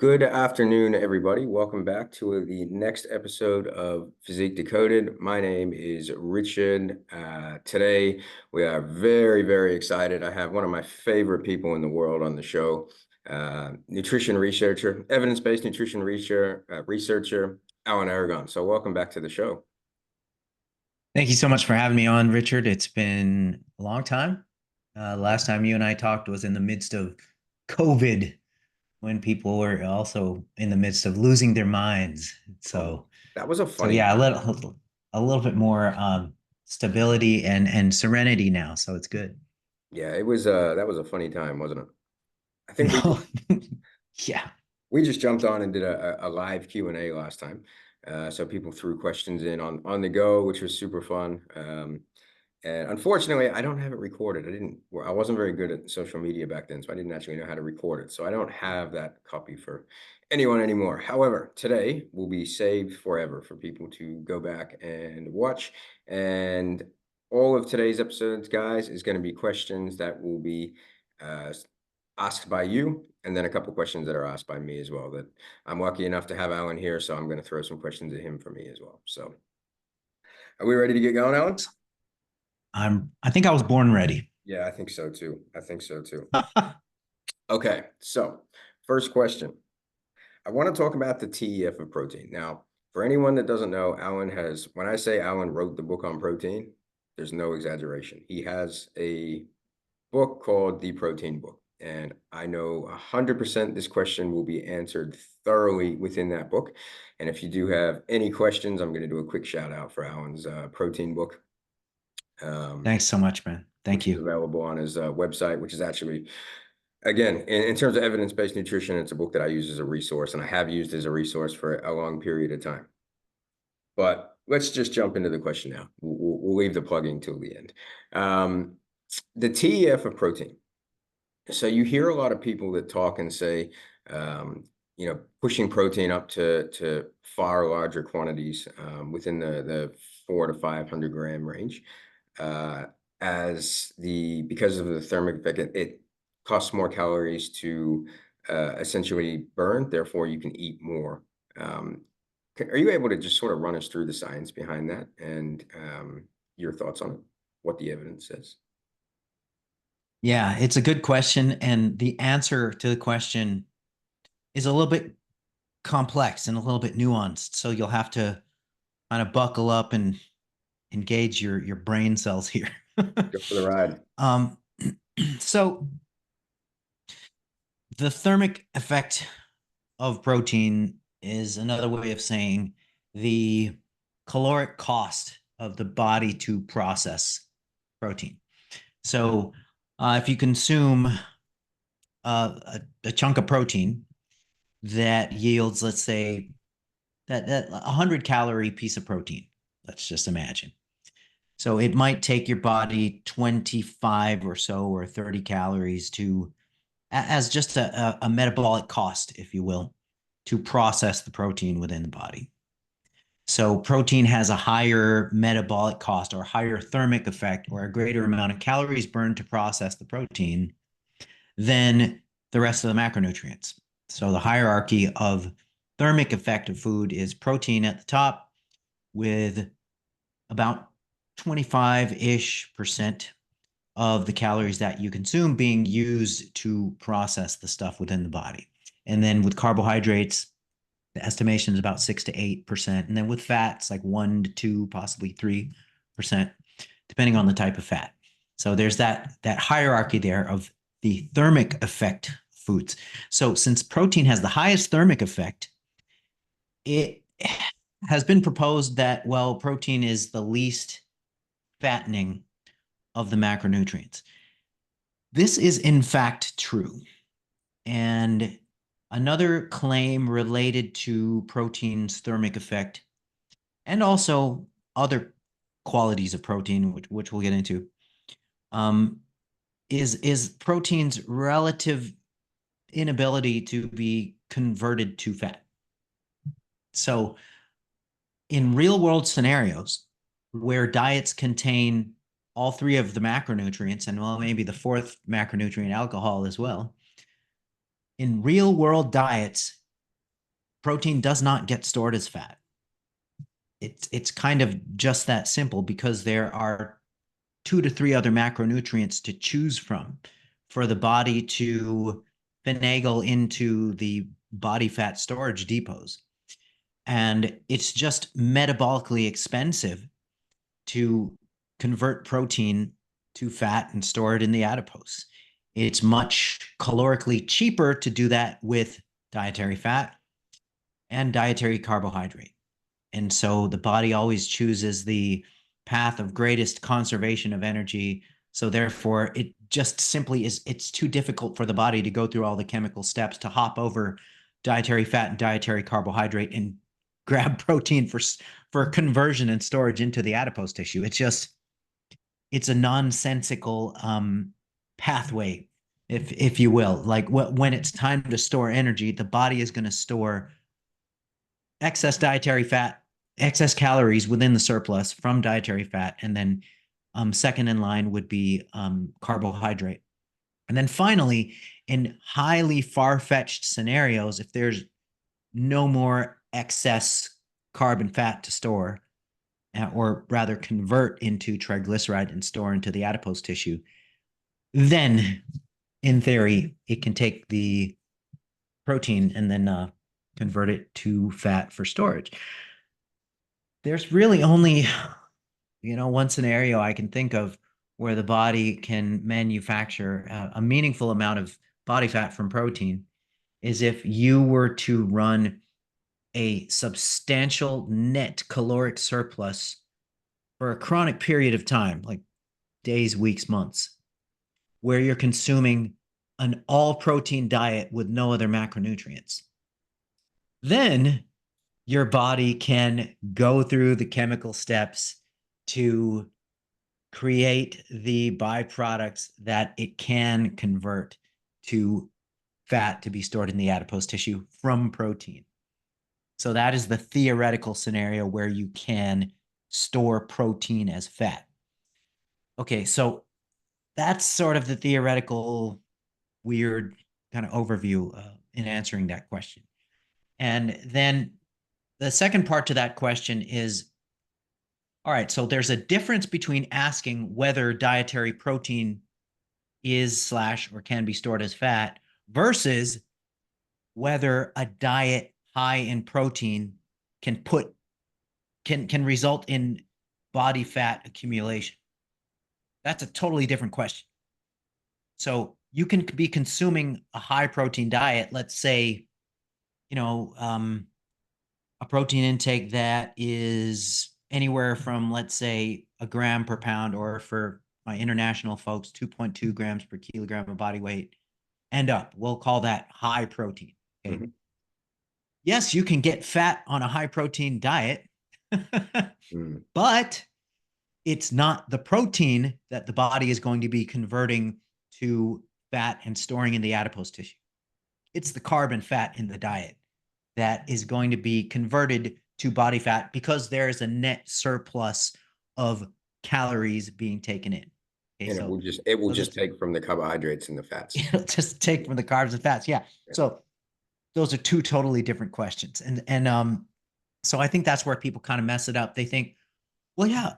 Good afternoon, everybody. Welcome back to the next episode of Physique Decoded. My name is Richard. Today, we are very, very excited. I have one of my favorite people in the world on the show, nutrition researcher, evidence-based nutrition researcher, Alan Aragon. So welcome back to the show. Thank you so much for having me on, Richard. It's been a long time. Last time you and I talked was in the midst of COVID, when people were also in the midst of losing their minds. Oh, So, that was a so funny yeah, time. a little bit more stability and serenity now. So it's good. Yeah, that was a funny time, wasn't it? I think No, yeah, we just jumped on and did a live Q&A last time. So people threw questions in on the go, which was super fun. And unfortunately, I don't have it recorded. I wasn't very good at social media back then, so I didn't actually know how to record it. So I don't have that copy for anyone anymore. However, today will be saved forever for people to go back and watch. And all of today's episodes, guys, is going to be questions that will be uh, asked by you, and then a couple questions that are asked by me as well. That I'm lucky enough to have Alan here, so I'm going to throw some questions at him for me as well. So, are we ready to get going, Alan? I think I was born ready. Yeah, I think so too. I think so too. Okay, so first question. I want to talk about the TEF of protein. Now, for anyone that doesn't know, when I say Alan wrote the book on protein, there's no exaggeration. He has a book called The Protein Book. And I know 100% this question will be answered thoroughly within that book. And if you do have any questions, I'm going to do a quick shout out for Alan's protein book, Thanks so much, man. which Thank is you. available on his website, which is actually, again, in terms of evidence-based nutrition, it's a book that I use as a resource, and I have used as a resource for a long period of time. But let's just jump into the question now. We'll leave the plugging till the end. The TEF of protein. So you hear a lot of people that talk and say, pushing protein up to far larger quantities within the 400 to 500 gram range, uh, because of the thermic effect, it costs more calories to essentially burn. Therefore, you can eat more. Are you able to just sort of run us through the science behind that and your thoughts on it, what the evidence says? Yeah, it's a good question. And the answer to the question is a little bit complex and a little bit nuanced. So you'll have to kind of buckle up and engage your brain cells here. Go for the ride. um, so the thermic effect of protein is another way of saying the caloric cost of the body to process protein. So if you consume a chunk of protein that yields, let's say, that 100 calorie piece of protein, let's just imagine. So it might take your body 25 or so or 30 calories to, as just a metabolic cost, if you will, to process the protein within the body. So protein has a higher metabolic cost or higher thermic effect or a greater amount of calories burned to process the protein than the rest of the macronutrients. So the hierarchy of thermic effect of food is protein at the top with about 25-ish% of the calories that you consume being used to process the stuff within the body. And then with carbohydrates, the estimation is about 6 to 8%. And then with fat, it's like 1 to 2, possibly 3%, depending on the type of fat. So there's that hierarchy there of the thermic effect foods. So since protein has the highest thermic effect, it has been proposed that, well, protein is the least fattening of the macronutrients. This is in fact true. And another claim related to protein's thermic effect and also other qualities of protein, which we'll get into, is protein's relative inability to be converted to fat. So in real world scenarios where diets contain all three of the macronutrients and, well, maybe the fourth macronutrient, alcohol, as well, In real world diets, protein does not get stored as fat. It's kind of just that simple because there are 2 to 3 other macronutrients to choose from for the body to finagle into the body fat storage depots. And it's just metabolically expensive to convert protein to fat and store it in the adipose. It's much calorically cheaper to do that with dietary fat and dietary carbohydrate. And so the body always chooses the path of greatest conservation of energy. So therefore, it just simply is, it's too difficult for the body to go through all the chemical steps to hop over dietary fat and dietary carbohydrate and grab protein for conversion and storage into the adipose tissue. It's a nonsensical pathway, if you will. Like when it's time to store energy, the body is going to store excess dietary fat, excess calories within the surplus from dietary fat, and then second in line would be carbohydrate. And then finally, in highly far-fetched scenarios, if there's no more excess carb and fat to store, or rather convert into triglyceride and store into the adipose tissue, then in theory, it can take the protein and then convert it to fat for storage. There's really only, one scenario I can think of where the body can manufacture a meaningful amount of body fat from protein is if you were to run a substantial net caloric surplus for a chronic period of time, like days, weeks, months, where you're consuming an all protein diet with no other macronutrients. Then your body can go through the chemical steps to create the byproducts that it can convert to fat to be stored in the adipose tissue from protein. So that is the theoretical scenario where you can store protein as fat. Okay, so that's sort of the theoretical weird kind of overview in answering that question. And then the second part to that question is, all right, so there's a difference between asking whether dietary protein is / or can be stored as fat versus whether a diet high in protein can result in body fat accumulation. That's a totally different question. So you can be consuming a high protein diet, let's say, a protein intake that is anywhere from, let's say, a gram per pound, or for my international folks, 2.2 grams per kilogram of body weight and up. We'll call that high protein. Okay. Mm-hmm. Yes, you can get fat on a high protein diet, but it's not the protein that the body is going to be converting to fat and storing in the adipose tissue. It's the carb and fat in the diet that is going to be converted to body fat because there is a net surplus of calories being taken in. Okay, and so it will just take from the carbohydrates and the fats. It'll just take from the carbs and fats. Yeah. So those are two totally different questions. And so I think that's where people kind of mess it up. They think, well, yeah,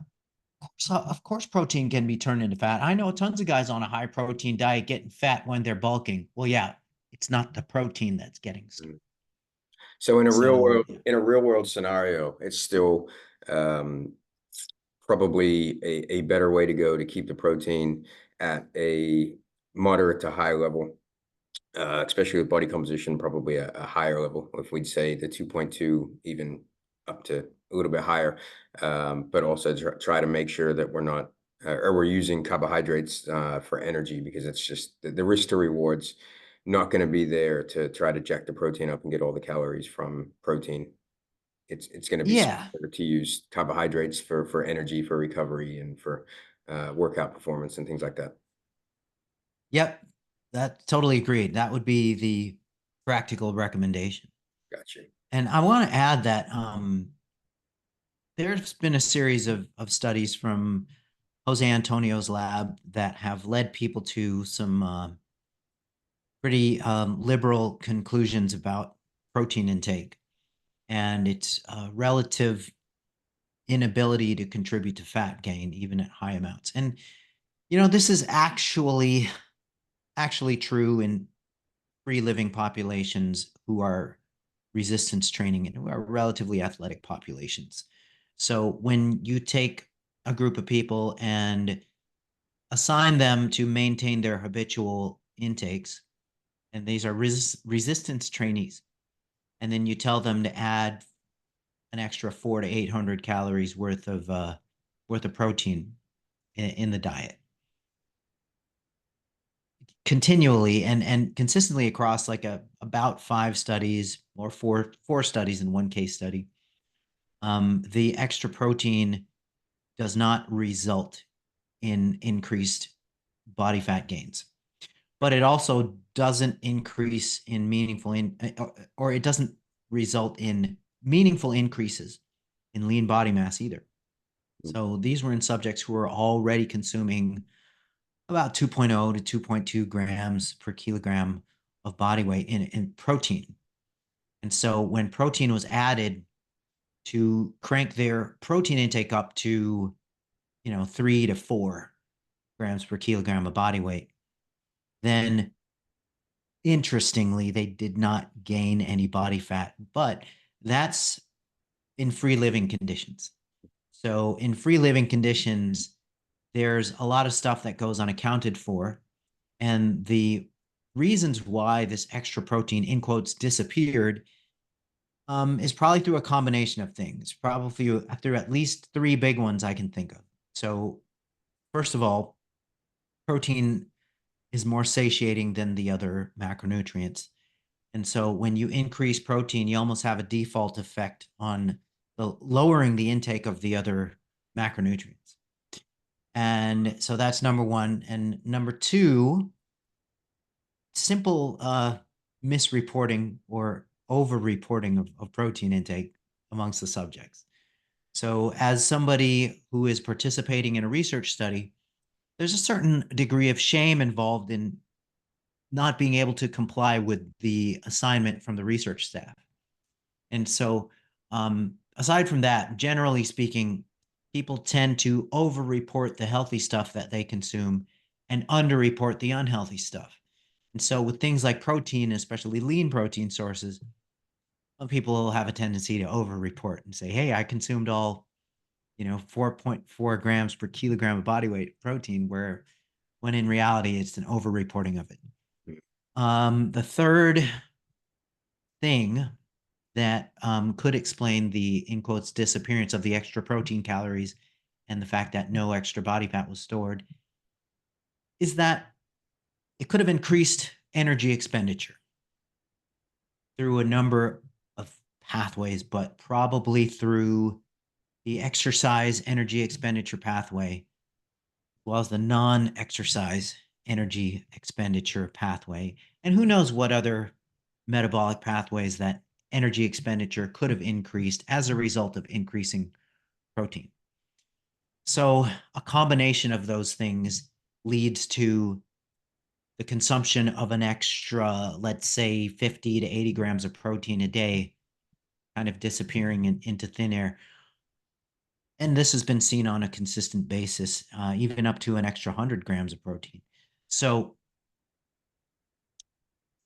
of course protein can be turned into fat. I know tons of guys on a high protein diet getting fat when they're bulking. Well, yeah, it's not the protein that's getting stored. So in a real world scenario, it's still probably a better way to go to keep the protein at a moderate to high level, especially with body composition, probably a higher level, if we'd say the 2.2, even up to a little bit higher, but also try to make sure that we're not, or we're using carbohydrates for energy, because it's just the risk to rewards not going to be there to try to jack the protein up and get all the calories from protein. It's going to be smarter to use carbohydrates for energy, for recovery, and for workout performance and things like that. Yep, that totally agreed. That would be the practical recommendation. Gotcha. And I want to add that there's been a series of studies from Jose Antonio's lab that have led people to some pretty liberal conclusions about protein intake and its relative inability to contribute to fat gain, even at high amounts. And, this is actually true in free living populations who are resistance training and who are relatively athletic populations. So when you take a group of people and assign them to maintain their habitual intakes, and these are resistance trainees, and then you tell them to add an extra 400 to 800 calories worth of protein in the diet continually and consistently across like about 5 studies or four studies in one case study. The extra protein does not result in increased body fat gains, but it also doesn't increase in or it doesn't result in meaningful increases in lean body mass either. So these were in subjects who were already consuming about 2.0 to 2.2 grams per kilogram of body weight in protein. And so when protein was added to crank their protein intake up to, 3 to 4 grams per kilogram of body weight, then interestingly, they did not gain any body fat, but that's in free living conditions. So in free living conditions, there's a lot of stuff that goes unaccounted for. And the reasons why this extra protein, in quotes, disappeared is probably through a combination of things, probably through at least 3 big ones I can think of. So, first of all, protein is more satiating than the other macronutrients. And so, when you increase protein, you almost have a default effect on lowering the intake of the other macronutrients. And so, that's number one. And number two, simple misreporting or over-reporting of protein intake amongst the subjects. So as somebody who is participating in a research study, there's a certain degree of shame involved in not being able to comply with the assignment from the research staff. And so aside from that, generally speaking, people tend to over-report the healthy stuff that they consume and under-report the unhealthy stuff. And so with things like protein, especially lean protein sources, some people will have a tendency to over-report and say, hey, I consumed all, 4.4 grams per kilogram of body weight protein, where when in reality, it's an over-reporting of it. The third thing that could explain the, in quotes, disappearance of the extra protein calories and the fact that no extra body fat was stored is that it could have increased energy expenditure through a number of pathways, but probably through the exercise energy expenditure pathway, as well as the non-exercise energy expenditure pathway. And who knows what other metabolic pathways that energy expenditure could have increased as a result of increasing protein. So a combination of those things leads to the consumption of an extra, let's say 50 to 80 grams of protein a day, kind of disappearing into thin air. And this has been seen on a consistent basis, even up to an extra 100 grams of protein. So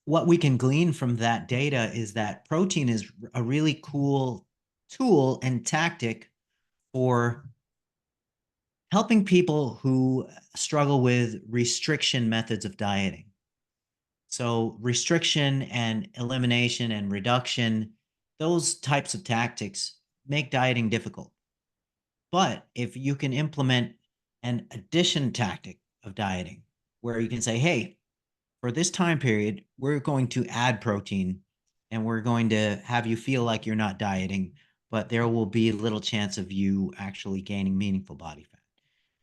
what we can glean from that data is that protein is a really cool tool and tactic for helping people who struggle with restriction methods of dieting. So restriction and elimination and reduction, those types of tactics make dieting difficult. But if you can implement an addition tactic of dieting, where you can say, hey, for this time period, we're going to add protein and we're going to have you feel like you're not dieting, but there will be little chance of you actually gaining meaningful body fat.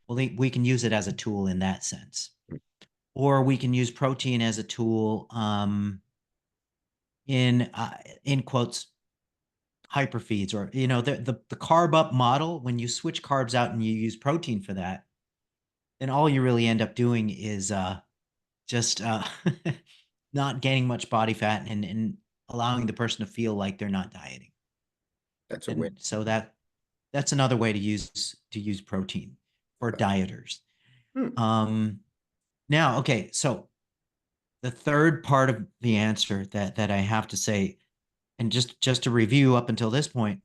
Well, we can use it as a tool in that sense. Or we can use protein as a tool in quotes, hyperfeeds, or the carb up model. When you switch carbs out and you use protein for that, then all you really end up doing is just not gaining much body fat and allowing the person to feel like they're not dieting. That's a win. And so that's another way to use protein for Okay. dieters. Hmm. Now, okay, so the third part of the answer that I have to say, and just to review up until this point,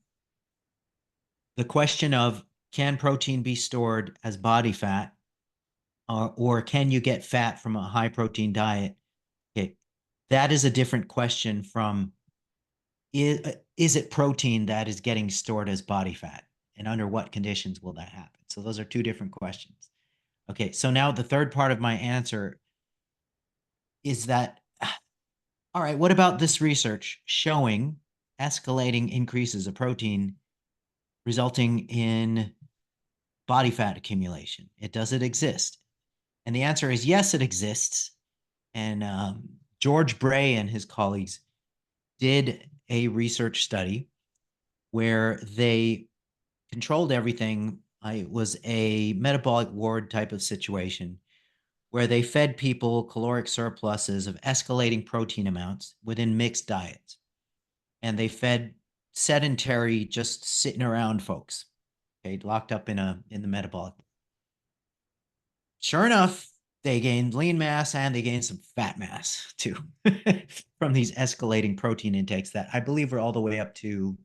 the question of can protein be stored as body fat, or can you get fat from a high protein diet? Okay, that is a different question from is it protein that is getting stored as body fat, and under what conditions will that happen? So those are two different questions. Okay, so now the third part of my answer is that, all right, what about this research showing escalating increases of protein resulting in body fat accumulation? Does it exist? And the answer is yes, it exists. And George Bray and his colleagues did a research study where they controlled everything. It was a metabolic ward type of situation where they fed people caloric surpluses of escalating protein amounts within mixed diets. And they fed sedentary, just sitting around folks, okay, locked up in the metabolic. Sure enough, they gained lean mass and they gained some fat mass too from these escalating protein intakes that I believe were all the way up to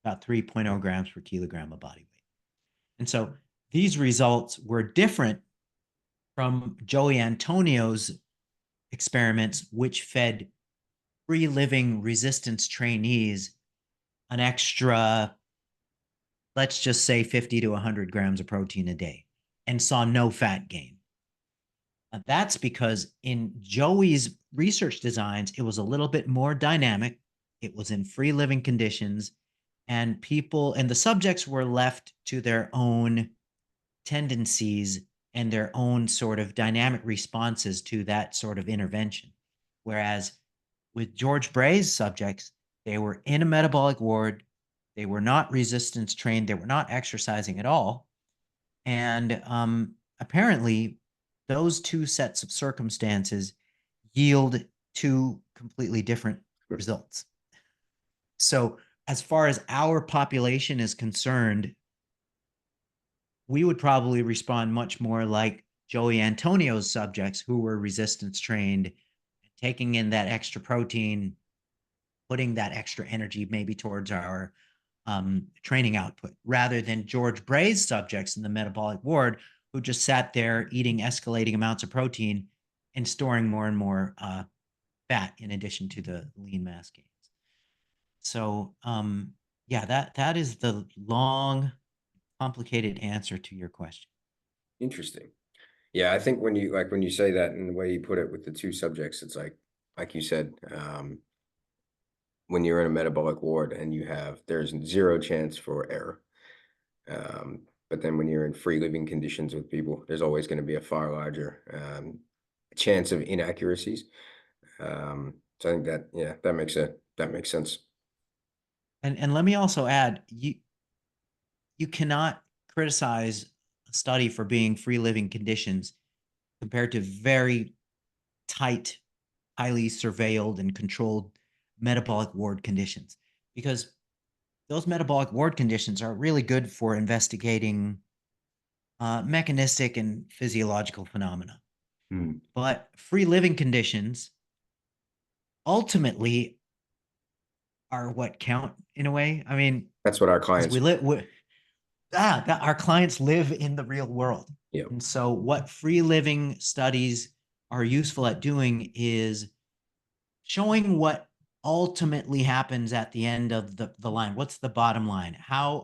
about 3.0 grams per kilogram of body weight. And so these results were different from Joey Antonio's experiments, which fed free living resistance trainees an extra, let's just say 50 to 100 grams of protein a day and saw no fat gain. That's because in Joey's research designs, it was a little bit more dynamic. It was in free living conditions, and people and the subjects were left to their own tendencies and their own sort of dynamic responses to that sort of intervention. Whereas with George Bray's subjects, they were in a metabolic ward, they were not resistance trained, they were not exercising at all. And apparently, those two sets of circumstances yield two completely different results. So, as far as our population is concerned, we would probably respond much more like Joey Antonio's subjects who were resistance trained, taking in that extra protein, putting that extra energy maybe towards our training output, rather than George Bray's subjects in the metabolic ward who just sat there eating escalating amounts of protein and storing more and more fat in addition to the lean mass gains. So yeah, that is the long, complicated answer to your question. Interesting. Yeah, I think when you say that and the way you put it with the two subjects, it's like you said, when you're in a metabolic ward and there's zero chance for error. But then when you're in free living conditions with people, there's always going to be a far larger chance of inaccuracies. So I think that, yeah, that makes sense. And let me also add, you cannot criticize a study for being free living conditions compared to very tight, highly surveilled and controlled metabolic ward conditions, because those metabolic ward conditions are really good for investigating mechanistic and physiological phenomena. Hmm. But free living conditions ultimately are what count in a way. I mean, That's what our because clients. that our clients live in the real world. Yeah. And so what free living studies are useful at doing is showing what ultimately happens at the end of the line. What's the bottom line? How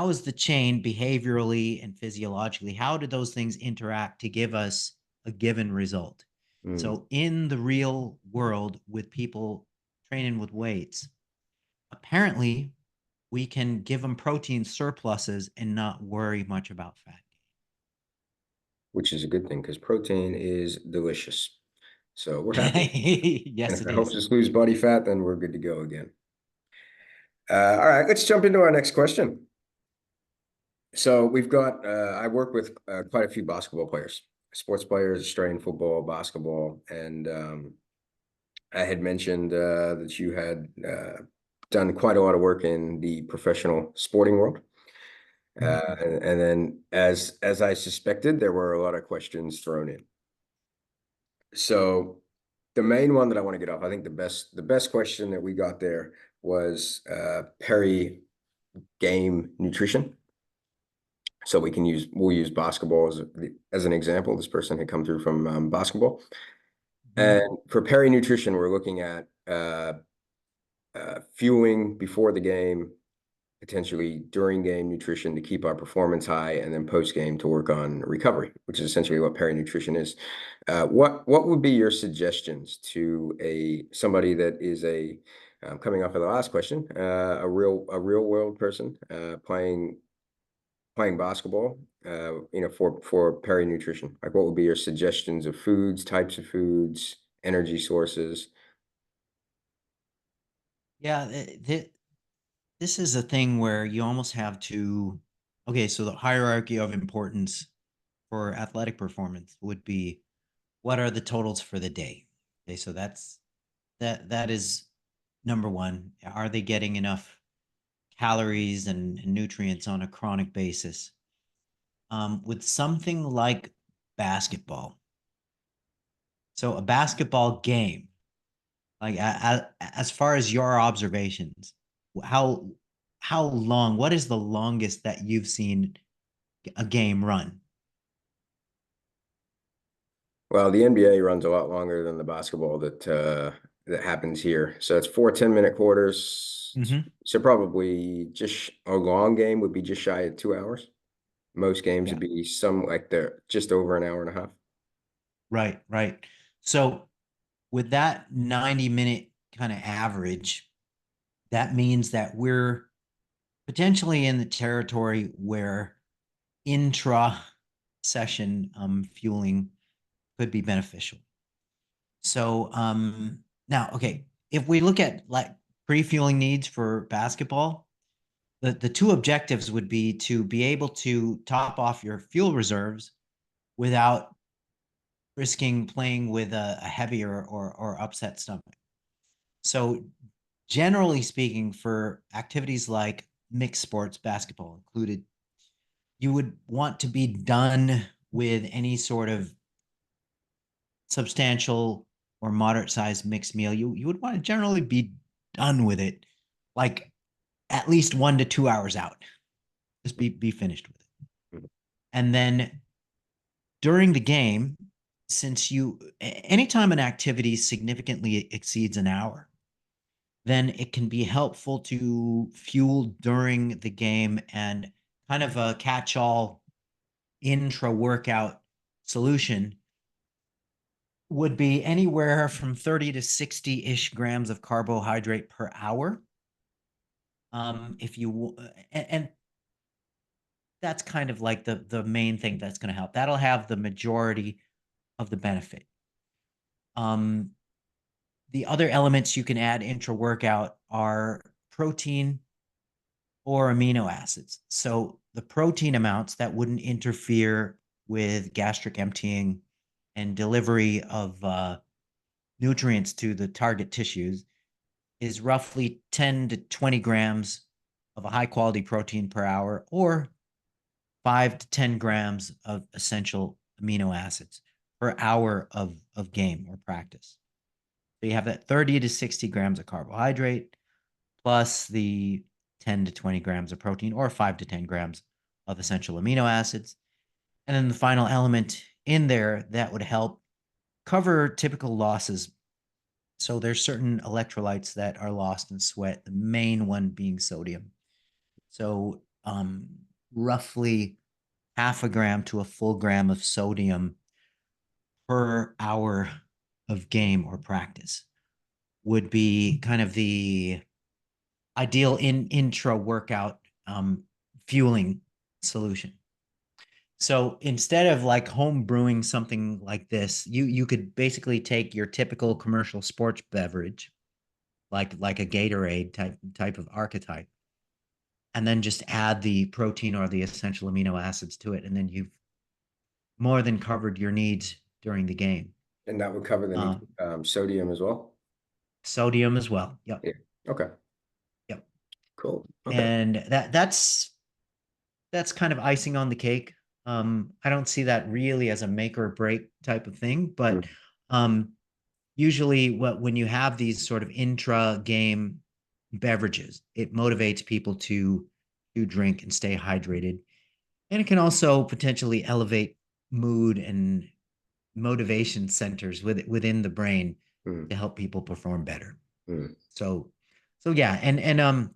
is the chain behaviorally and physiologically? How do those things interact to give us a given result? Mm. So in the real world with people training with weights, apparently we can give them protein surpluses and not worry much about fat Which is a good thing because protein is delicious. So we're happy. gain. And Yes, if it it helps is. us lose body fat, then we're good to go again. All right, let's jump into our next question. So we've got, I work with quite a few basketball players, sports players, Australian football, basketball, and I had mentioned that you had done quite a lot of work in the professional sporting world. And then as I suspected, there were a lot of questions thrown in. So the main one that I want to get off, I think the best question that we got there was peri-game nutrition. So we'll use basketball as an example. This person had come through from basketball. Mhm. And for peri-nutrition, we're looking at fueling before the game, potentially during game nutrition to keep our performance high, and then post game to work on recovery, which is essentially what peri-nutrition is. What would be your suggestions to somebody that is coming off of the last question, a real world person playing basketball, for peri-nutrition? Like, what would be your suggestions of foods, types of foods, energy sources? Yeah, this is a thing where you almost have to. Okay, so the hierarchy of importance for athletic performance would be what are the totals for the day? Okay, so that is number one. Are they getting enough calories and nutrients on a chronic basis? With something like basketball, so a basketball game, like as far as your observations, how how long? What is the longest that you've seen a game run? Well, the NBA runs a lot longer than the basketball that happens here. So it's 4 10-minute quarters. Mm-hmm. So probably just a long game would be just shy of 2 hours. Most games Yeah. would be some like they're just over an hour and a half. Right, right. So with that 90-minute kind of average, that means that we're potentially in the territory where intra session fueling could be beneficial. So now, okay, if we look at like pre-fueling needs for basketball, the two objectives would be to be able to top off your fuel reserves without risking playing with a heavier or upset stomach. So generally speaking, for activities like mixed sports, basketball included, you would want to be done with any sort of substantial or moderate sized mixed meal. You would want to generally be done with it like at least 1 to 2 hours out. Just be finished with it. Mhm. And then during the game, since anytime an activity significantly exceeds an hour, then it can be helpful to fuel during the game, and kind of a catch all intra workout solution would be anywhere from 30 to 60 ish grams of carbohydrate per hour. If you and that's kind of like the main thing that's going to help. That'll have the majority of the benefit. Um, the other elements you can add intra workout are protein or amino acids. So the protein amounts that wouldn't interfere with gastric emptying and delivery of nutrients to the target tissues is roughly 10 to 20 grams of a high quality protein per hour, or 5 to 10 grams of essential amino acids per hour of game or practice. So you have that 30 to 60 grams of carbohydrate plus the 10 to 20 grams of protein, or 5 to 10 grams of essential amino acids. And then the final element in there that would help cover typical losses. So there's certain electrolytes that are lost in sweat, the main one being sodium. So roughly half a gram to a full gram of sodium per hour of game or practice would be kind of the ideal intra workout fueling solution. So instead of like home brewing something like this, you could basically take your typical commercial sports beverage, like a Gatorade type of archetype, and then just add the protein or the essential amino acids to it, and then you've more than covered your needs during the game. And that would cover the need Uh, sodium as well. Sodium as well. Yep. Yeah. Okay. Yep. Cool. Okay. And that's kind of icing on the cake. I don't see that really as a make or break type of thing, but Mm, um, usually when you have these sort of intra game beverages, it motivates people to drink and stay hydrated, and it can also potentially elevate mood and motivation centers within the brain mm, to help people perform better. mm, So so yeah, and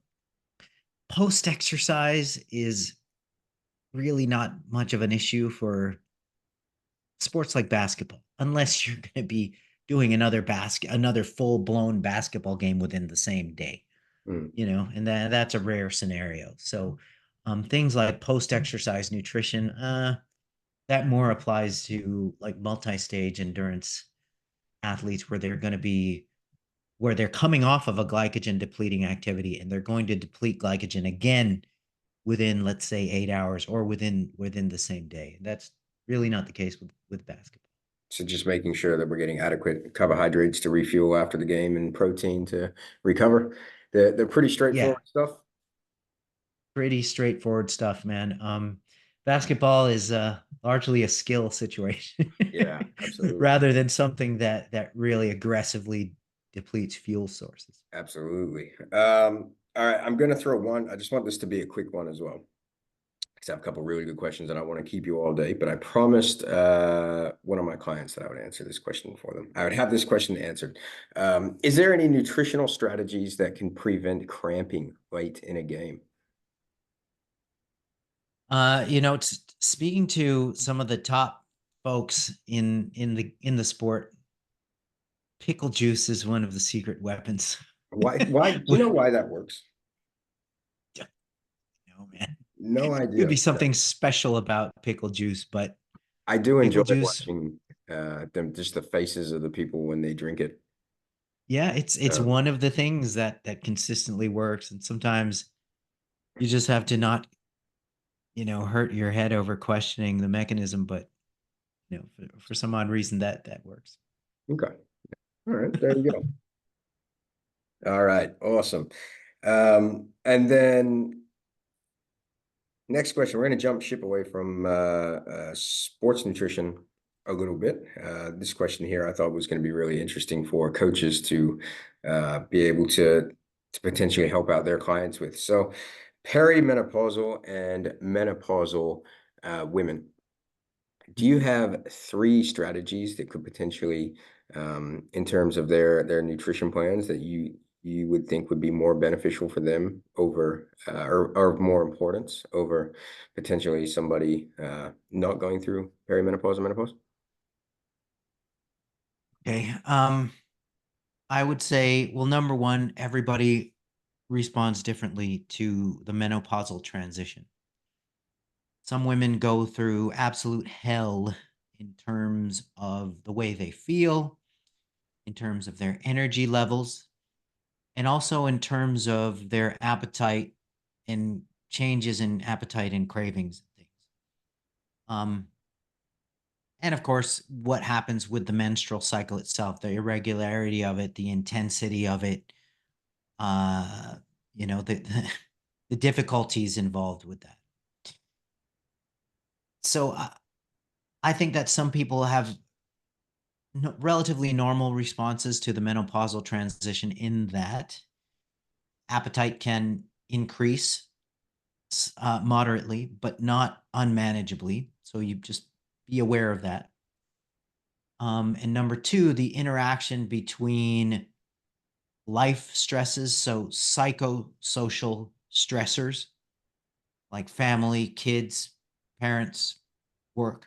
post exercise is really not much of an issue for sports like basketball, unless you're going to be doing another full blown basketball game within the same day, mm. and that's a rare scenario. So things like post exercise nutrition, that more applies to like multi-stage endurance athletes where they're coming off of a glycogen depleting activity and they're going to deplete glycogen again within, let's say, 8 hours or within the same day. That's really not the case with basketball. So just making sure that we're getting adequate carbohydrates to refuel after the game and protein to recover. They're pretty Yeah, straightforward stuff. pretty straightforward stuff, man. Basketball is largely a skill situation Yeah, absolutely. rather than something that really aggressively depletes fuel sources. Absolutely. All right, I'm gonna throw one. I just want this to be a quick one as well. Because I have a couple really good questions and I want to keep you all day, but I promised one of my clients that I would answer this question for them. I would have this question answered. Is there any nutritional strategies that can prevent cramping late in a game? Speaking to some of the top folks in the sport, pickle juice is one of the secret weapons. Why, do you Well, know why that works? no, man. No Could idea. be Okay. something special about pickle juice, but I do enjoy pickle juice, watching them, just the faces of the people when they drink it. yeah, it's Um, one of the things that consistently works. And sometimes you just have to not, hurt your head over questioning the mechanism, but for some odd reason that works. okay. All right, there you go. All right, awesome. And then next question, we're going to jump ship away from sports nutrition a little bit. This question here I thought was going to be really interesting for coaches to be able to potentially help out their clients with. So, perimenopausal and menopausal women, do you have three strategies that could potentially, in terms of their nutrition plans, that you would think would be more beneficial for them over or of more importance over potentially somebody not going through perimenopause and menopause? Okay. I would say, well, number one, everybody responds differently to the menopausal transition. Some women go through absolute hell in terms of the way they feel, in terms of their energy levels, and also in terms of their appetite and changes in appetite and cravings and things. Um, and of course, what happens with the menstrual cycle itself, the irregularity of it, the intensity of it, uh, the difficulties involved with that. So I think that some people have relatively normal responses to the menopausal transition in that appetite can increase moderately, but not unmanageably. So you just be aware of that. And number two, the interaction between life stresses, so psychosocial stressors like family, kids, parents, work,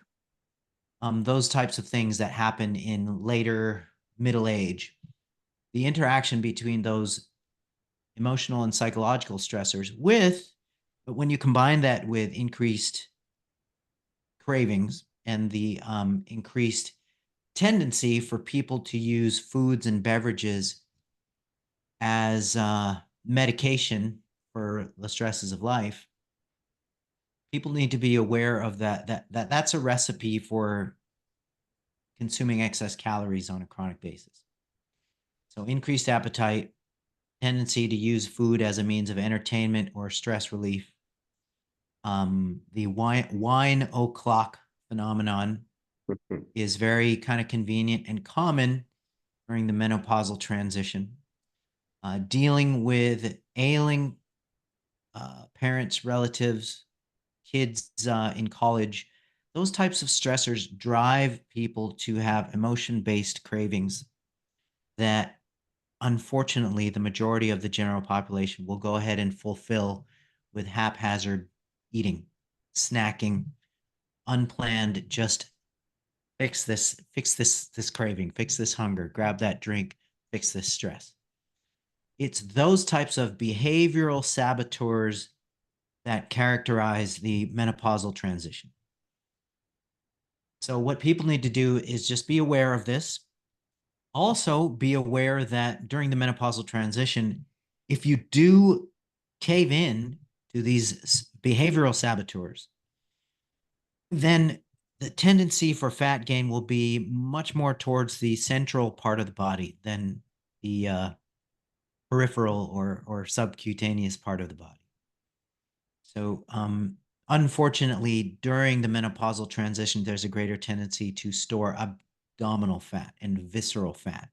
those types of things that happen in later middle age. The interaction between those emotional and psychological stressors but when you combine that with increased cravings and the increased tendency for people to use foods and beverages as medication for the stresses of life, people need to be aware of that's a recipe for consuming excess calories on a chronic basis. So increased appetite, tendency to use food as a means of entertainment or stress relief. The wine o'clock phenomenon is very kind of convenient and common during the menopausal transition. Dealing with ailing parents, relatives, kids in college, those types of stressors drive people to have emotion-based cravings that unfortunately the majority of the general population will go ahead and fulfill with haphazard eating, snacking, unplanned, just fix this craving, fix this hunger, grab that drink, fix this stress. It's those types of behavioral saboteurs that characterize the menopausal transition. So what people need to do is just be aware of this. Also be aware that during the menopausal transition, if you do cave in to these behavioral saboteurs, then the tendency for fat gain will be much more towards the central part of the body than the peripheral or subcutaneous part of the body. So, unfortunately, during the menopausal transition, there's a greater tendency to store abdominal fat and visceral fat.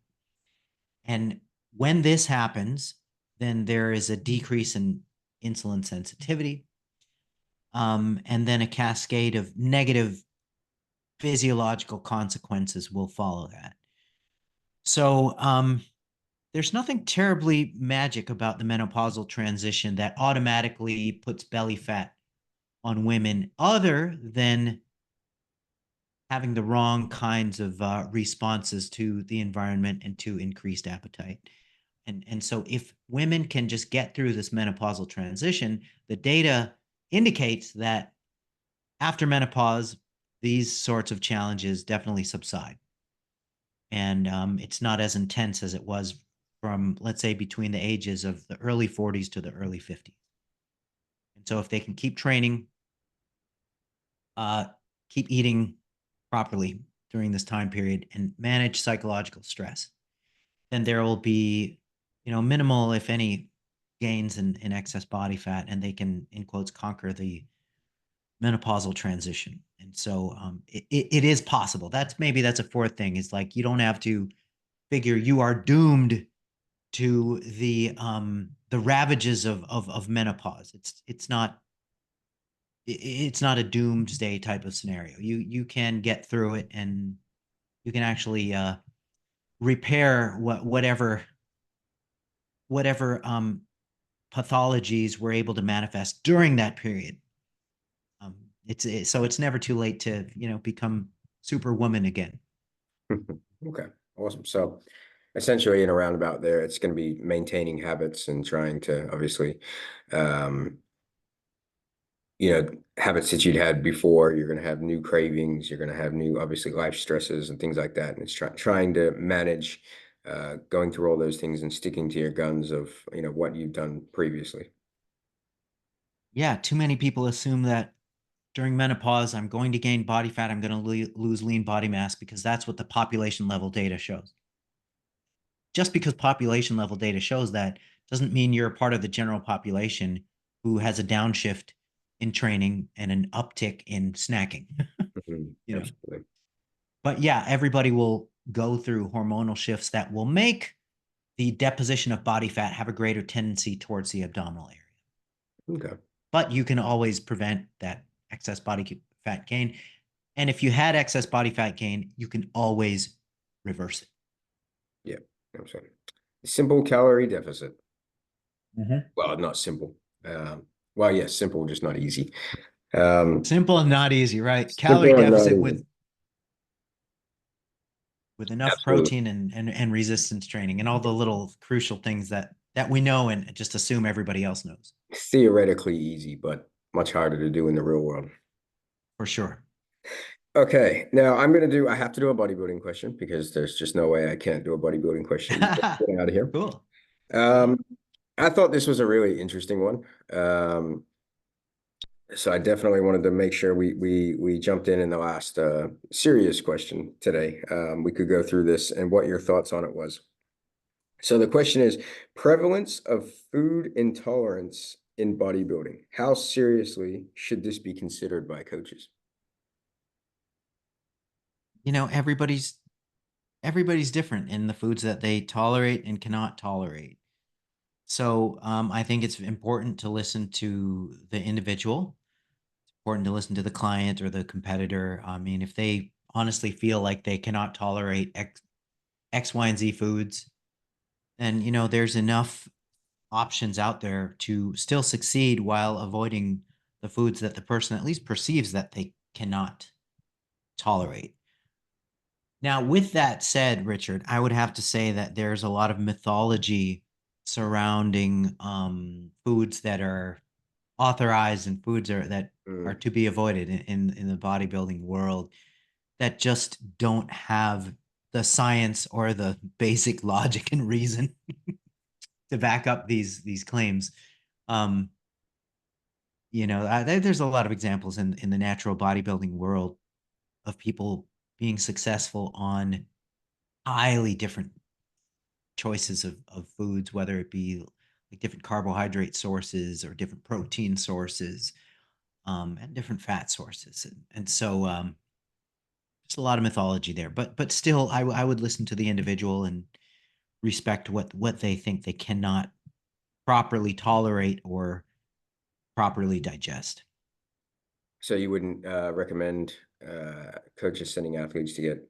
And when this happens, then there is a decrease in insulin sensitivity, and then a cascade of negative physiological consequences will follow that. So, there's nothing terribly magic about the menopausal transition that automatically puts belly fat on women, other than having the wrong kinds of responses to the environment and to increased appetite. And so if women can just get through this menopausal transition, the data indicates that after menopause, these sorts of challenges definitely subside. And it's not as intense as it was from, let's say, between the ages of the early 40s to the early 50s. And so if they can keep training, keep eating properly during this time period, and manage psychological stress, then there will be, minimal, if any, gains in excess body fat, and they can, in quotes, conquer the menopausal transition. And so it is possible. That's a fourth thing, is like, you don't have to figure you are doomed to the ravages of menopause. It's not a doomsday type of scenario. You can get through it, and you can actually repair whatever pathologies were able to manifest during that period. So it's never too late to become superwoman again. Okay, awesome. So essentially in a roundabout there, it's going to be maintaining habits and trying to obviously, um, habits that you'd had before. You're going to have new cravings. You're going to have new, obviously, life stresses and things like that. And it's trying to manage going through all those things and sticking to your guns of, what you've done previously. Yeah, too many people assume that during menopause, I'm going to gain body fat, I'm going to lose lean body mass, because that's what the population level data shows. Just because population level data shows that doesn't mean you're a part of the general population who has a downshift in training and an uptick in snacking. Absolutely. But yeah, everybody will go through hormonal shifts that will make the deposition of body fat have a greater tendency towards the abdominal area. Okay. But you can always prevent that excess body fat gain. And if you had excess body fat gain, you can always reverse it. Yeah. Absolutely. Simple calorie deficit. Mm-hmm. Well, not simple. Well, yes, simple, just not easy. Um, Simple and not easy, right? Calorie Simple and not deficit easy. with enough Absolutely. protein and resistance training and all the little crucial things that we know and just assume everybody else knows. Theoretically easy, but much harder to do in the real world. For sure. Okay, now I have to do a bodybuilding question because there's just no way I can't do a bodybuilding question before getting out of here. Cool. Yeah. Um, I thought this was a really interesting one. So I definitely wanted to make sure we jumped in the last serious question today. We could go through this and what your thoughts on it was. So the question is prevalence of food intolerance in bodybuilding. How seriously should this be considered by coaches? You know, everybody's different in the foods that they tolerate and cannot tolerate. So I think it's important to listen to the individual. It's important to listen to the client or the competitor. I mean, if they honestly feel like they cannot tolerate X, Y, and Z foods, then there's enough options out there to still succeed while avoiding the foods that the person at least perceives that they cannot tolerate. Now, with that said, Richard, I would have to say that there's a lot of mythology surrounding foods that are authorized and foods that are Mm. to be avoided in the bodybuilding world that just don't have the science or the basic logic and reason to back up these claims. Um, there's a lot of examples in the natural bodybuilding world of people being successful on highly different choices of foods, whether it be like different carbohydrate sources or different protein sources, and different fat sources. And so there's a lot of mythology there, but still I would listen to the individual and respect what they think they cannot properly tolerate or properly digest. So you wouldn't recommend coaches sending athletes to get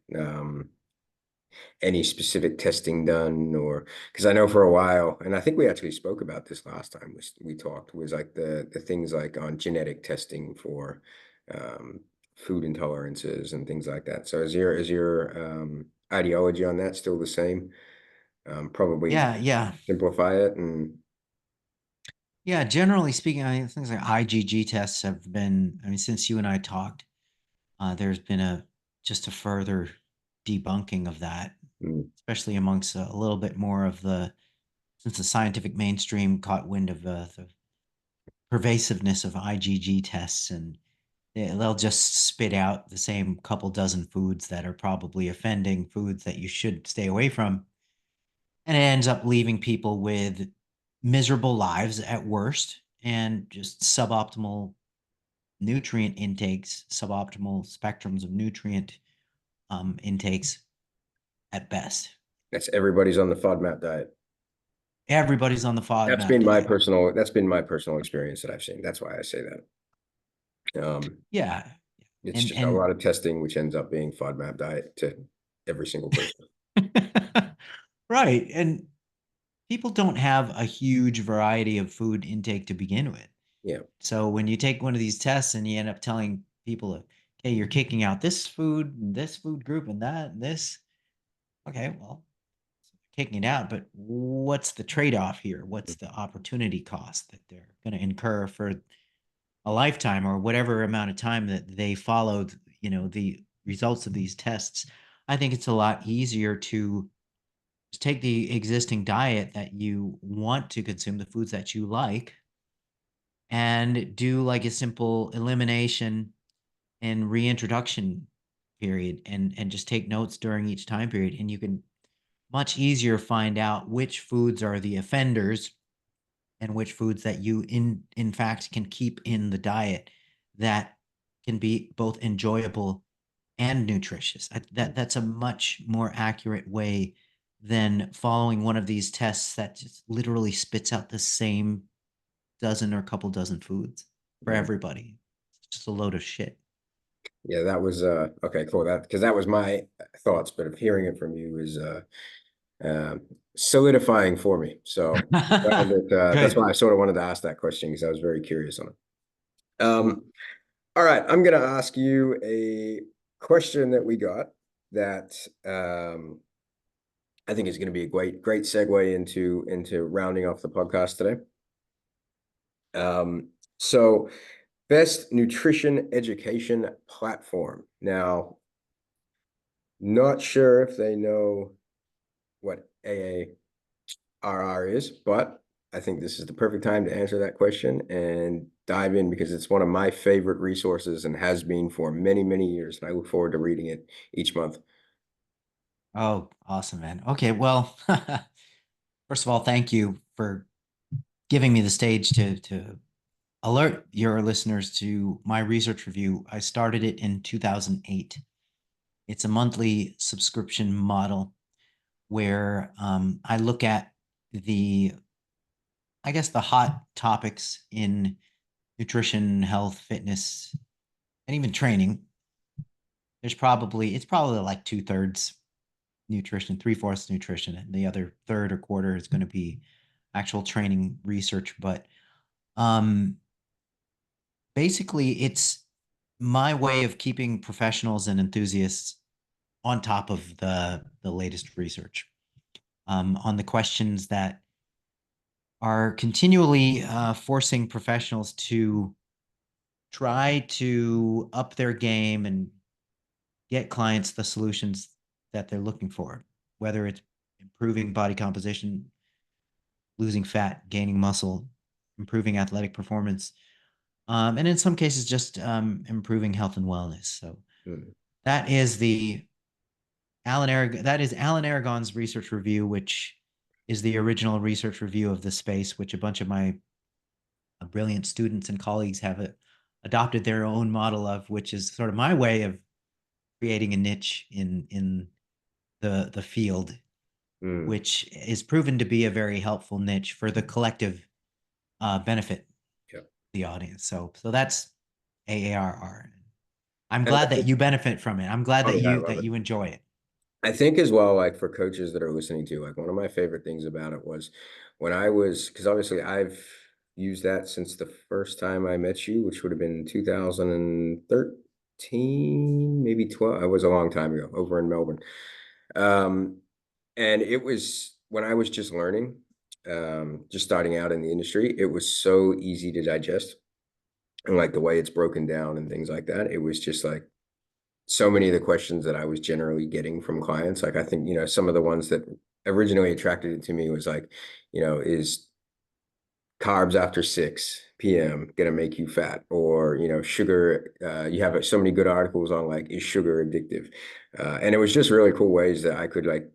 any specific testing done, or because I know for a while, and I think we actually spoke about this last time we talked, was like the things like on genetic testing for um, food intolerances and things like that. So is your ideology on that still the same? Probably Yeah, yeah. simplify it and Yeah, generally speaking, I mean, things like IgG tests have been, I mean, since you and I talked, there's been just a further debunking of that, mm, especially amongst a little bit more of since the scientific mainstream caught wind of the pervasiveness of IgG tests, and they'll just spit out the same couple dozen foods that are probably offending, foods that you should stay away from. And it ends up leaving people with miserable lives at worst and just suboptimal nutrient intakes, suboptimal spectrums of nutrient intakes at best. that's everybody's on the FODMAP diet. Everybody's on the That's FODMAP been my diet. personal that's been my personal experience that I've seen. That's why I say that. Yeah. It's And just a and lot of testing, which ends up being FODMAP diet to every single person. right. And people don't have a huge variety of food intake to begin with. Yeah. So when you take one of these tests and you end up telling people, okay, you're kicking out this food group, and that, and this, okay, well, kicking it out, but what's the trade-off here? What's the opportunity cost that they're going to incur for a lifetime or whatever amount of time that they followed, the results of these tests? I think it's a lot easier to just take the existing diet that you want to consume, the foods that you like, and do like a simple elimination and reintroduction period, and just take notes during each time period, and you can much easier find out which foods are the offenders and which foods that you in fact can keep in the diet that can be both enjoyable and nutritious. That's a much more accurate way than following one of these tests that just literally spits out the same dozen or couple dozen foods for Mm. everybody. It's just a load of shit. Yeah, that was okay, cool. That because that was my thoughts, but of hearing it from you is um solidifying for me. So glad that that's Good. why I sort of wanted to ask that question because I was very curious on it. All right, I'm gonna ask you a question that we got that I think is going to be a great segue into rounding off the podcast today. So best nutrition education platform. Now, not sure if they know what AARR is, but I think this is the perfect time to answer that question and dive in because it's one of my favorite resources and has been for many, many years. And I look forward to reading it each month. Oh, awesome, man. Okay, well, First of all, thank you for giving me the stage to alert your listeners to my research review. I started it in 2008. It's a monthly subscription model where I look at the, I guess, the hot topics in nutrition, health, fitness, and even training. It's probably like two-thirds nutrition, three-fourths nutrition, and the other third or quarter is going to be actual training research. But um, basically, it's my way of keeping professionals and enthusiasts on top of the latest research on the questions that are continually forcing professionals to try to up their game and get clients the solutions that they're looking for, whether it's improving body composition, losing fat, gaining muscle, improving athletic performance, and in some cases, just improving health and wellness. So Mm. that is the that is Alan Aragon's research review, which is the original research review of the space, which a bunch of my brilliant students and colleagues have adopted their own model of, which is sort of my way of creating a niche in the field, Mm. which is proven to be a very helpful niche for the collective benefit of Yeah. the audience. So that's AARR. I'm And glad that you benefit from it. I'm glad oh that yeah, I you love it. enjoy it. I think as well, like for coaches that are listening to, like one of my favorite things about it was when I was, because obviously I've used that since the first time I met you, which would have been 2013, maybe 12. It was a long time ago over in Melbourne. Um, and it was when I was just learning, just starting out in the industry, it was so easy to digest. And like the way it's broken down and things like that, it was just like so many of the questions that I was generally getting from clients. Like I think, some of the ones that originally attracted it to me was like, is carbs after 6 p.m. gonna make you fat? Or, sugar, you have so many good articles on like, is sugar addictive? And it was just really cool ways that I could like,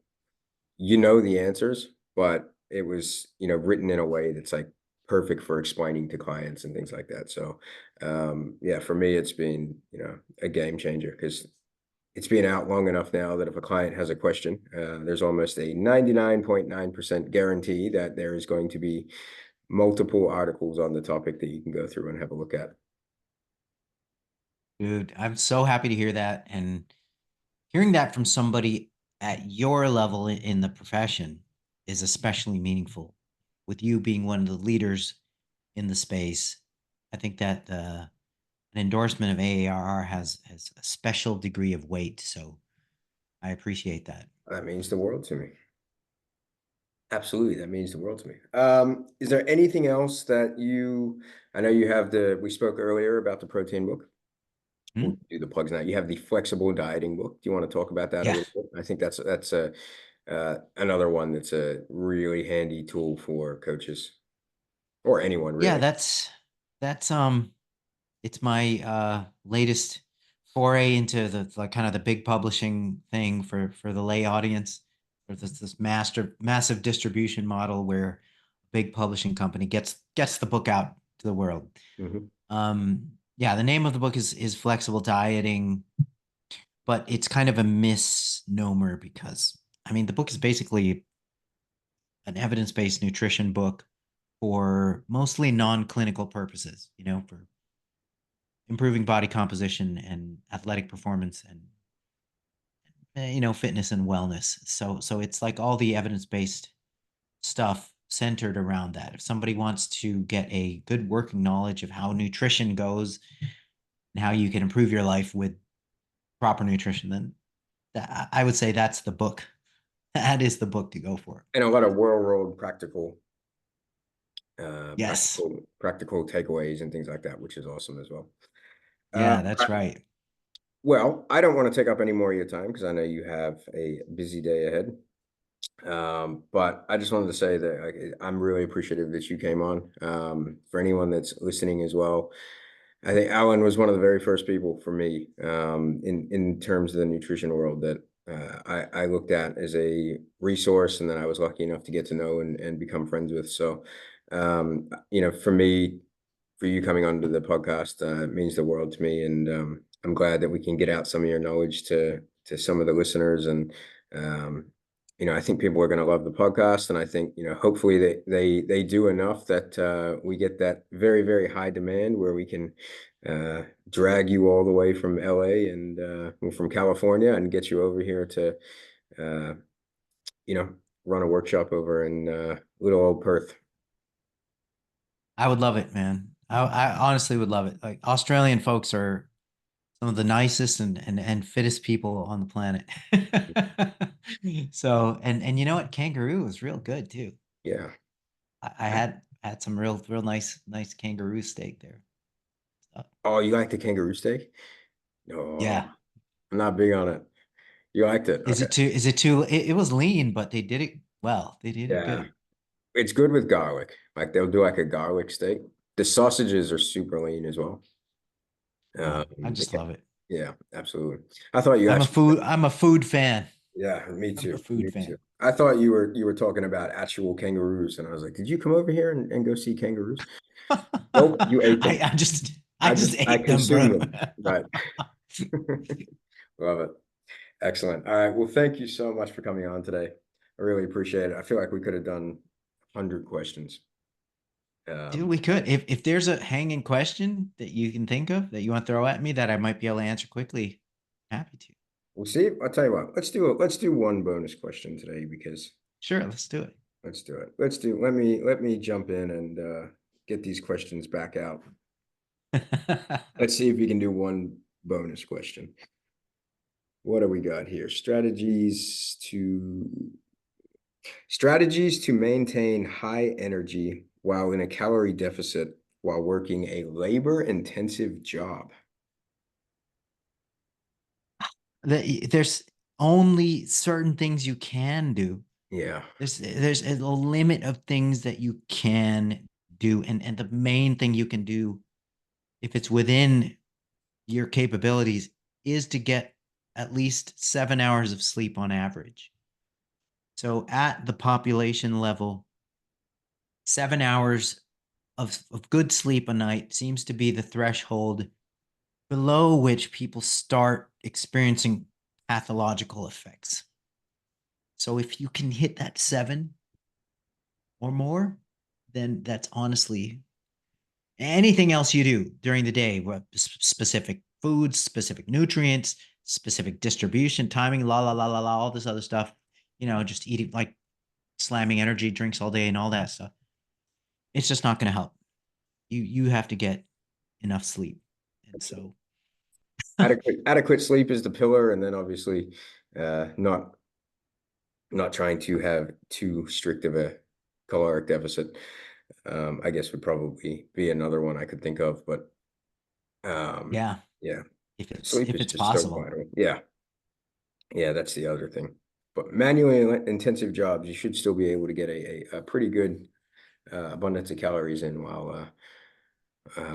the answers, but it was, written in a way that's like perfect for explaining to clients and things like that. So yeah, for me, it's been, a game changer because it's been out long enough now that if a client has a question, there's almost a 99.9% guarantee that there is going to be multiple articles on the topic that you can go through and have a look at. Dude, I'm so happy to hear that. And hearing that from somebody at your level in the profession is especially meaningful. With you being one of the leaders in the space, I think that an endorsement of AARR has a special degree of weight. So I appreciate that. That means the world to me. Absolutely, that means the world to me. Is there anything else that I know you have we spoke earlier about the protein book. We'll Hmm? do the plugs now. You have the flexible dieting book. Do you want to talk about that a Yeah. little bit? I think that's another one that's a really handy tool for coaches or anyone Yeah, really. that's it's my latest foray into the like kind of the big publishing thing for the lay audience. For this massive distribution model where a big publishing company gets the book out to the world. Mhm. Yeah, the name of the book is Flexible Dieting, but it's kind of a misnomer because I mean the book is basically an evidence-based nutrition book for mostly non-clinical purposes, for improving body composition and athletic performance and fitness and wellness. So it's like all the evidence-based stuff centered around that. If somebody wants to get a good working knowledge of how nutrition goes and how you can improve your life with proper nutrition, then I would say that's the book. That is the book to go for. And a lot of world practical, Yes. practical takeaways and things like that, which is awesome as well. Uh, Yeah, that's right. well, I don't want to take up any more of your time because I know you have a busy day ahead. But I just wanted to say that I'm really appreciative that you came on. For anyone that's listening as well, I think Alan was one of the very first people for me in terms of the nutrition world that I looked at as a resource, and then I was lucky enough to get to know and become friends with. So, for me, for you coming onto the podcast, it means the world to me, and I'm glad that we can get out some of your knowledge to some of the listeners. And um, I think people are going to love the podcast, and I think hopefully they do enough that we get that very very high demand where we can drag you all the way from LA and from California and get you over here to uh, you know run a workshop over in little old Perth. I would love it, man. I honestly would love it. Like Australian folks are some of the nicest and fittest people on the planet. So and you know what? Kangaroo was real good too. Yeah. I had some real nice kangaroo steak there. So, Oh, you like the kangaroo steak? No, yeah. I'm not big on it. You liked it? Okay. Is it too it was lean, but they did it well. They did it Yeah. good. It's good with garlic. Like they'll do like a garlic steak. The sausages are super lean as well. Oh, I But just love it. yeah, absolutely. I thought you actually, I'm a food fan. yeah, me I'm a too. food Me too. fan. I thought you were talking about actual kangaroos, and I was like, did you come over here and go see kangaroos? Nope, you ate them. I just I ate them, consumed bro. them. Right. Love it. Excellent. All right. Well, thank you so much for coming on today. I really appreciate it. I feel like we could have done 100 questions. Dude, Um, we could. If there's a hanging question that you can think of that you want to throw at me that I might be able to answer quickly, happy to. we'll see. I'll tell you what. Let's do one bonus question today because Sure, let's do it. let's do it. Let me jump in and get these questions back out. Let's see if we can do one bonus question. What do we got here? Strategies to maintain high energy while in a calorie deficit while working a labor-intensive job. There's only certain things you can do. Yeah. There's a limit of things that you can do, and the main thing you can do, if it's within your capabilities, is to get at least 7 hours of sleep on average. So at the population level, 7 hours of good sleep a night seems to be the threshold below which people start experiencing pathological effects. So if you can hit that 7 or more, then that's honestly anything else you do during the day, what specific foods, specific nutrients, specific distribution, timing, all this other stuff, just eating like slamming energy drinks all day and all that stuff. It's just not going to help. You have to get enough sleep. And so Adequate sleep is the pillar, and then obviously not trying to have too strict of a caloric deficit. I guess would probably be another one I could think of, but yeah, yeah, if it's sleep if is it's just so possible. vital. Yeah, yeah, that's the other thing. But manually intensive jobs, you should still be able to get a pretty good abundance of calories in while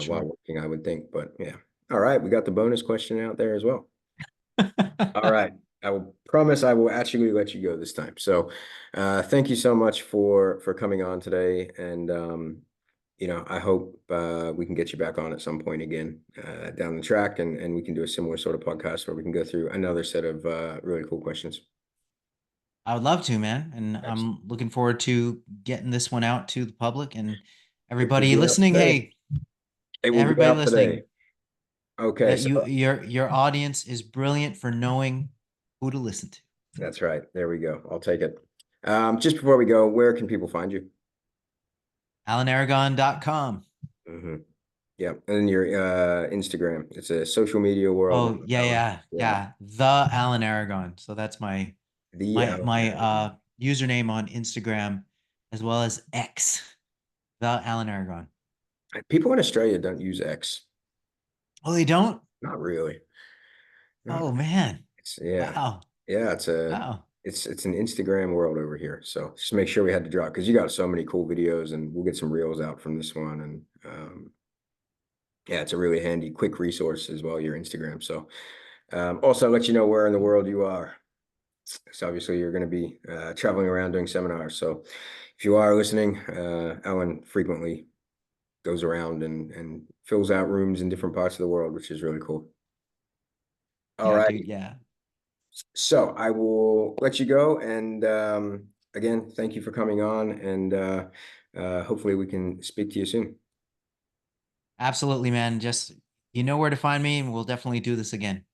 Sure. working, I would think. But yeah, all right, we got the bonus question out there as well. All right. I will promise I will actually let you go this time. So, thank you so much for coming on today, and I hope we can get you back on at some point again down the track, and we can do a similar sort of podcast where we can go through another set of really cool questions. I would love to, man. And Excellent. I'm looking forward to getting this one out to the public and It will everybody be out listening. today. Hey, It will be everybody out today. listening, Okay, that so your audience is brilliant for knowing who to listen to. that's right. There we go. I'll take it. Just before we go, where can people find you? AlanAragon.com. Hmm. Yeah, and your Instagram. It's a social media world Oh, now, yeah, Alan. yeah, Yeah, yeah. The Alan Aragon. So that's my the my Alan. my username on Instagram as well as X. The Alan Aragon. People in Australia don't use X. Oh, they don't? Not really. Not Oh really. man. It's yeah. Wow. Yeah, Wow. it's an Instagram world over here. So just make sure we had to drop because you got so many cool videos and we'll get some reels out from this one. And yeah, it's a really handy, quick resource as well, your Instagram. So also let you know where in the world you are. So obviously you're going to be traveling around doing seminars. So if you are listening, Ellen frequently goes around and fills out rooms in different parts of the world, which is really cool. All Yeah, right. dude. Yeah. So I will let you go. And again, thank you for coming on. And hopefully we can speak to you soon. Absolutely, man. Just you know where to find me, and we'll definitely do this again.